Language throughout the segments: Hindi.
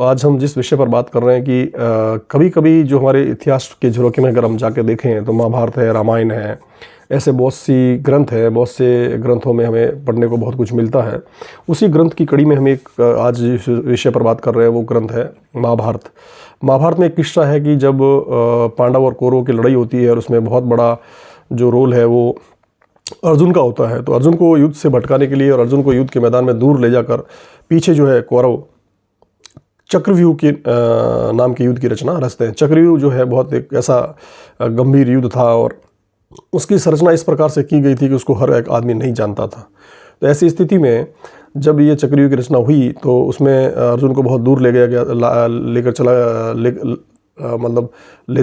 आज हम जिस विषय पर बात कर रहे हैं कि कभी कभी जो हमारे इतिहास के झरोखे में अगर हम जाके देखें तो महाभारत है, रामायण है, ऐसे बहुत सी ग्रंथ है, बहुत से ग्रंथों में हमें पढ़ने को बहुत कुछ मिलता है। उसी ग्रंथ की कड़ी में हम एक आज जिस विषय पर बात कर रहे हैं वो ग्रंथ है महाभारत। महाभारत में एक किस्सा है कि जब पांडव और कौरवों की लड़ाई होती है और उसमें बहुत बड़ा जो रोल है वो अर्जुन का होता है। तो अर्जुन को युद्ध से भटकाने के लिए और अर्जुन को युद्ध के मैदान में दूर ले जाकर पीछे जो है कौरव चक्रव्यूह के नाम के युद्ध की रचना रचते हैं। चक्रव्यूह जो है बहुत एक ऐसा गंभीर युद्ध था और उसकी संरचना इस प्रकार से की गई थी कि उसको हर एक आदमी नहीं जानता था। तो ऐसी स्थिति में जब ये चक्रव्यूह की रचना हुई तो उसमें अर्जुन को बहुत दूर ले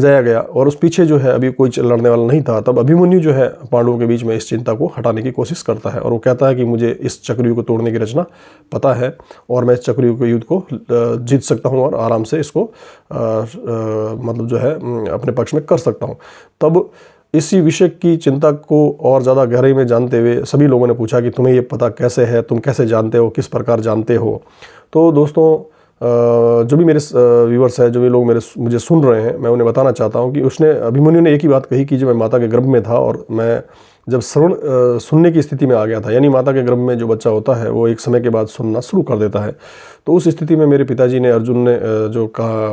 जाया गया और उस पीछे जो है अभी कोई लड़ने वाला नहीं था। तब अभिमन्यु जो है पांडवों के बीच में इस चिंता को हटाने की कोशिश करता है और वो कहता है कि मुझे इस चक्रव्यूह को तोड़ने की रचना पता है और मैं इस चक्रव्यूह के युद्ध को जीत सकता हूँ और आराम से इसको जो है अपने पक्ष में कर सकता हूँ। तब इसी विषय की चिंता को और ज़्यादा गहराई में जानते हुए सभी लोगों ने पूछा कि तुम्हें ये पता कैसे है, तुम कैसे जानते हो, किस प्रकार जानते हो। तो दोस्तों जो भी मेरे व्यूवर्स हैं, जो भी लोग मुझे सुन रहे हैं, मैं उन्हें बताना चाहता हूँ कि अभिमन्यु ने एक ही बात कही कि जब मैं माता के गर्भ में था और मैं जब सुनने की स्थिति में आ गया था, यानी माता के गर्भ में जो बच्चा होता है वो एक समय के बाद सुनना शुरू कर देता है। तो उस स्थिति में मेरे पिताजी ने अर्जुन ने जो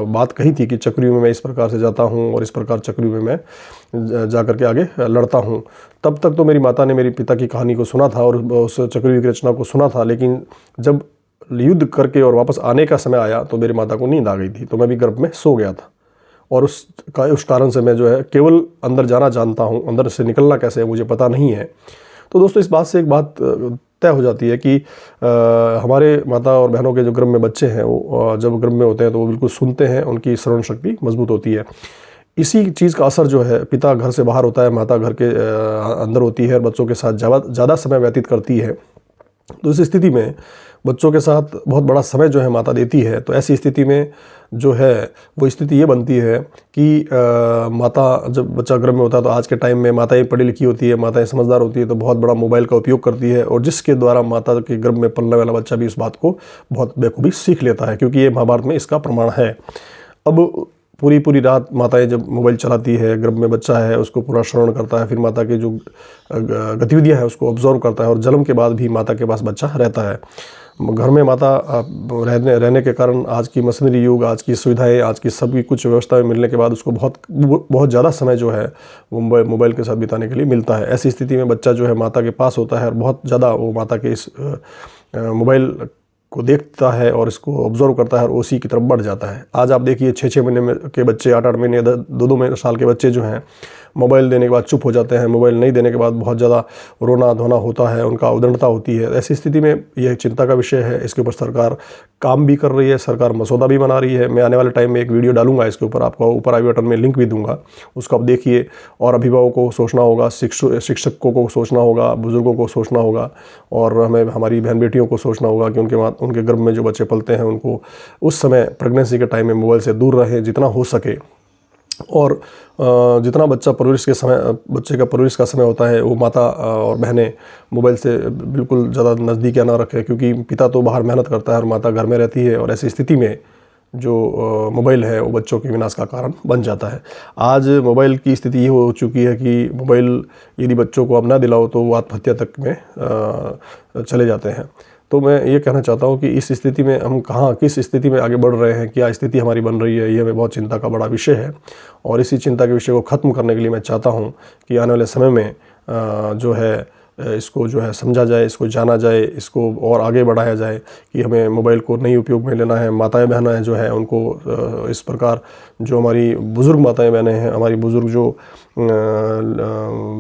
बात कही थी कि चक्रव्यूह में मैं इस प्रकार से जाता हूँ और इस प्रकार चक्रव्यूह में मैं जा करके आगे लड़ता हूँ, तब तक तो मेरी माता ने मेरे पिता की कहानी को सुना था और उस चक्रव्यूह की रचना को सुना था। लेकिन जब युद्ध करके और वापस आने का समय आया तो मेरी माता को नींद आ गई थी, तो मैं भी गर्भ में सो गया था और उस कारण से मैं जो है केवल अंदर जाना जानता हूँ, अंदर से निकलना कैसे है मुझे पता नहीं है। तो दोस्तों इस बात से एक बात तय हो जाती है कि हमारे माता और बहनों के जो गर्भ में बच्चे हैं वो जब गर्भ में होते हैं तो वो बिल्कुल सुनते हैं, उनकी श्रवण शक्ति मजबूत होती है। इसी चीज़ का असर जो है पिता घर से बाहर होता है, माता घर के अंदर होती है और बच्चों के साथ ज़्यादा समय व्यतीत करती है। तो इस स्थिति में बच्चों के साथ बहुत बड़ा समय जो है माता देती है। तो ऐसी स्थिति में जो है वो स्थिति ये बनती है कि माता जब बच्चा गर्भ में होता है तो आज के टाइम में माताएं पढ़ी लिखी होती है, माताएं समझदार होती है, तो बहुत बड़ा मोबाइल का उपयोग करती है और जिसके द्वारा माता के गर्भ में पलने वाला बच्चा भी इस बात को बहुत बेखूबी सीख लेता है, क्योंकि ये महाभारत में इसका प्रमाण है। अब पूरी रात माताएं जब मोबाइल चलाती है, गर्भ में बच्चा है उसको पूरा श्रवण करता है, फिर माता की जो गतिविधियां हैं उसको ऑब्जर्व करता है और जन्म के बाद भी माता के पास बच्चा रहता है। घर में माता रहने के कारण आज की मशीनरी युग, आज की सुविधाएं, आज की सभी कुछ व्यवस्थाएं मिलने के बाद उसको बहुत ज़्यादा समय जो है वो मोबाइल के साथ बिताने के लिए मिलता है। ऐसी स्थिति में बच्चा जो है माता के पास होता है और बहुत ज़्यादा वो माता के इस मोबाइल को देखता है और इसको ऑब्जर्व करता है और उसी की तरफ बढ़ जाता है। आज आप देखिए 6-6 महीने के बच्चे, 8-8 महीने, 2-2 साल के बच्चे जो हैं मोबाइल देने के बाद चुप हो जाते हैं, मोबाइल नहीं देने के बाद बहुत ज़्यादा रोना धोना होता है, उनका उद्दंडता होती है। ऐसी स्थिति में यह चिंता का विषय है। इसके ऊपर सरकार काम भी कर रही है, सरकार मसौदा भी बना रही है। मैं आने वाले टाइम में एक वीडियो डालूंगा इसके ऊपर, आपको ऊपर आई बटन में लिंक भी दूंगा, उसको आप देखिए। और अभिभावकों को सोचना होगा, शिक्षकों को सोचना होगा, बुजुर्गों को सोचना होगा और हमें हमारी बहन बेटियों को सोचना होगा कि उनके गर्भ में जो बच्चे पलते हैं उनको उस समय प्रेगनेंसी के टाइम में मोबाइल से दूर रहें जितना हो सके। और जितना बच्चे का परवरिश का समय होता है वो माता और बहनें मोबाइल से बिल्कुल ज़्यादा नज़दीक ना रखें, क्योंकि पिता तो बाहर मेहनत करता है और माता घर में रहती है और ऐसी स्थिति में जो मोबाइल है वो बच्चों के विनाश का कारण बन जाता है। आज मोबाइल की स्थिति ये हो चुकी है कि मोबाइल यदि बच्चों को अब ना दिलाओ तो वो आत्महत्या तक में चले जाते हैं। तो मैं ये कहना चाहता हूँ कि इस स्थिति में हम किस स्थिति में आगे बढ़ रहे हैं, क्या स्थिति हमारी बन रही है, ये हमें बहुत चिंता का बड़ा विषय है। और इसी चिंता के विषय को ख़त्म करने के लिए मैं चाहता हूँ कि आने वाले समय में जो है इसको जो है समझा जाए, इसको जाना जाए, इसको और आगे बढ़ाया जाए कि हमें मोबाइल को नहीं उपयोग में लेना है। माताएं बहनें जो है उनको इस प्रकार, जो हमारी बुज़ुर्ग माताएं बहनें हैं, हमारी बुज़ुर्ग जो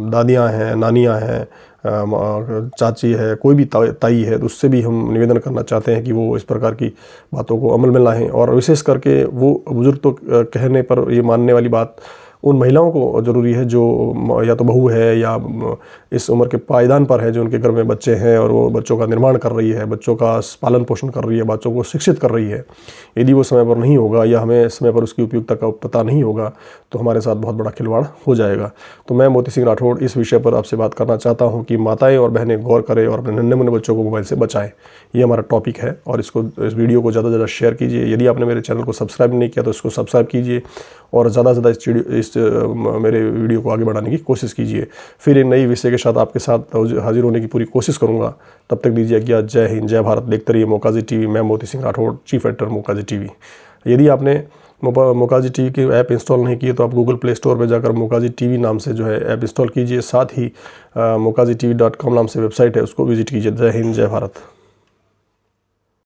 दादियाँ हैं, नानियाँ हैं, चाची है, कोई भी ताई है, तो उससे भी हम निवेदन करना चाहते हैं कि वो इस प्रकार की बातों को अमल में लाएं। और विशेष करके वो बुज़ुर्ग तो कहने पर ये मानने वाली बात उन महिलाओं को ज़रूरी है जो या तो बहू है या इस उम्र के पायदान पर है, जो उनके घर में बच्चे हैं और वो बच्चों का निर्माण कर रही है, बच्चों का पालन पोषण कर रही है, बच्चों को शिक्षित कर रही है। यदि वो समय पर नहीं होगा या हमें समय पर उसकी उपयुक्तता का पता नहीं होगा तो हमारे साथ बहुत बड़ा खिलवाड़ हो जाएगा। तो मैं मोती सिंह राठौड़ इस विषय पर आपसे बात करना चाहता हूँ कि माताएं और बहनें गौर करें और अपने नन्हे मुन्ने बच्चों को मोबाइल से बचाएं। ये हमारा टॉपिक है और इस वीडियो को ज़्यादा से ज़्यादा शेयर कीजिए। यदि आपने मेरे चैनल को सब्सक्राइब नहीं किया तो इसको सब्सक्राइब कीजिए और ज़्यादा से ज़्यादा मेरे वीडियो को आगे बढ़ाने की कोशिश कीजिए। फिर एक नई विषय के साथ आपके साथ हाजिर होने की पूरी कोशिश करूँगा। तब तक दीजिए आज्ञा। जय हिंद, जय भारत। देखते रहिए मोकाजी टीवी। मैं Moti Singh Rathore, chief editor Mokaji TV. यदि आपने मोकाजी टीवी की ऐप इंस्टॉल नहीं की है तो आप गूगल प्ले स्टोर पर जाकर मोकाजी टीवी नाम से जो है ऐप इंस्टॉल कीजिए। साथ ही mokazi tv.com नाम से वेबसाइट है, उसको विजिट कीजिए। जय हिंद, जय भारत।